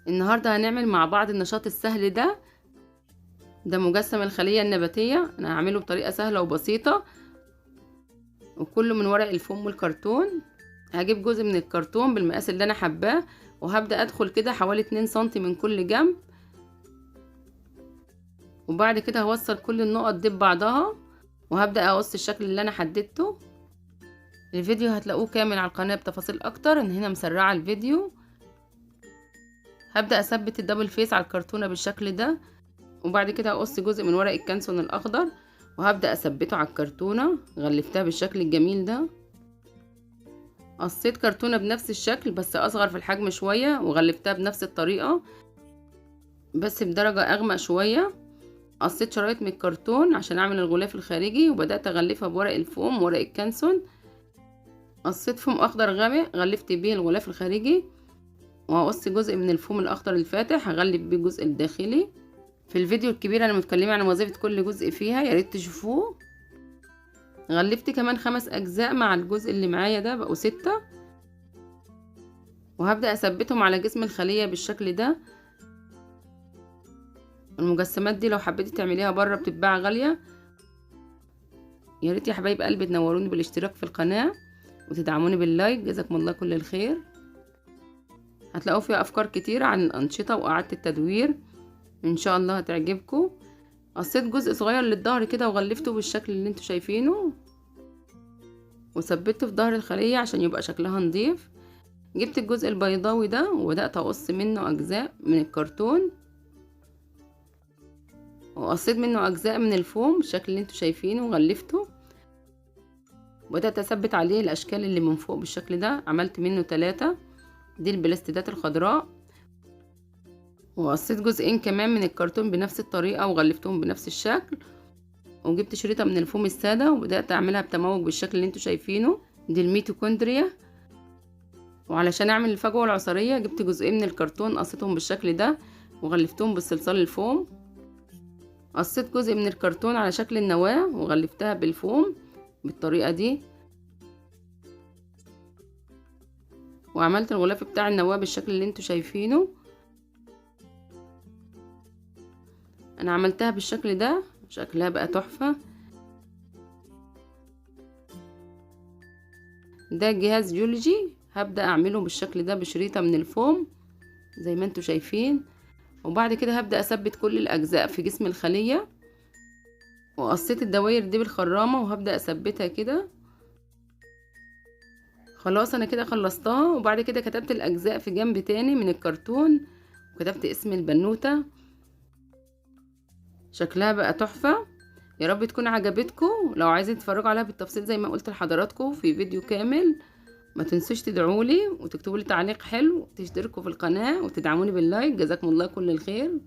النهاردة هنعمل مع بعض النشاط السهل ده مجسم الخلية النباتية. انا هعمله بطريقة سهلة وبسيطة، وكله من ورق الفوم والكرتون. هجيب جزء من الكرتون بالمقاس اللي انا حباه، وهبدأ ادخل كده حوالي 2 سنتي من كل جنب، وبعد كده هوصل كل النقط دي ببعضها، وهبدأ اقص الشكل اللي انا حددته. الفيديو هتلاقوه كامل على القناة بتفاصيل اكتر، ان هنا مسرعة الفيديو. هبدأ اثبت الدبل فيس على الكرتونة بالشكل ده، وبعد كده هقص جزء من ورق الكانسون الاخضر وهبدأ اثبته على الكرتونة. غلفتها بالشكل الجميل ده. قصيت كرتونة بنفس الشكل بس اصغر في الحجم شوية، وغلفتها بنفس الطريقة بس بدرجة اغمق شوية. قصيت شرايط من الكرتون عشان اعمل الغلاف الخارجي، وبدأت اغلفها بورق الفوم وورق الكانسون. قصيت فوم اخضر غامق غلفت بيه الغلاف الخارجي، وهقص جزء من الفوم الاخضر الفاتح هغلف بيه الجزء الداخلي. في الفيديو الكبير انا متكلمه عن وظيفه كل جزء فيها، يا ريت تشوفوه. غلفت كمان 5 اجزاء مع الجزء اللي معايا ده، بقوا 6. وهبدأ اثبتهم على جسم الخلية بالشكل ده. المجسمات دي لو حبيتي تعمليها بره بتتباع غالية. يا ريت يا حبايب قلبي تنوروني بالاشتراك في القناة وتدعموني باللايك، جزاكم الله كل الخير. هتلاقوا فيها افكار كتير عن الانشطة واعادة التدوير، ان شاء الله هتعجبكم. قصيت جزء صغير للظهر كده وغلفته بالشكل اللي انتوا شايفينه، وثبته في ظهر الخلية عشان يبقى شكلها نظيف. جبت الجزء البيضاوي ده وبدأت اقص منه اجزاء من الكرتون، وقصيت منه اجزاء من الفوم بالشكل اللي انتوا شايفينه وغلفته. وبدأت اثبت عليه الاشكال اللي من فوق بالشكل ده. عملت منه 3. دي البلاستيدات الخضراء. وقصيت جزئين كمان من الكرتون بنفس الطريقة وغلفتهم بنفس الشكل. وجبت شريطة من الفوم السادة وبدأت اعملها بتموج بالشكل اللي انتوا شايفينه. دي الميتوكوندريا. وعلشان اعمل الفجوة العصارية جبت جزئين من الكرتون قصيتهم بالشكل ده وغلفتهم بالصلصال الفوم. قصيت جزء من الكرتون على شكل النواة وغلفتها بالفوم بالطريقة دي، وعملت الغلاف بتاع النواة بالشكل اللي انتوا شايفينه. انا عملتها بالشكل ده، شكلها بقى تحفة. ده جهاز جيولوجي هبدأ اعمله بالشكل ده بشريطة من الفوم زي ما انتوا شايفين. وبعد كده هبدأ اثبت كل الاجزاء في جسم الخلية، وقصيت الدواير دي بالخرامة وهبدأ اثبتها كده. خلاص انا كده خلصتها. وبعد كده كتبت الاجزاء في جنب تاني من الكرتون وكتبت اسم البنوتة. شكلها بقى تحفة. يا رب تكون عجبتكم. لو عايزين تتفرجوا عليها بالتفصيل زي ما قلت لحضراتكم في فيديو كامل، ما تنسوش تدعولي وتكتبوا لي تعليق حلو، تشتركوا في القناة وتدعموني باللايك، جزاكم الله كل الخير.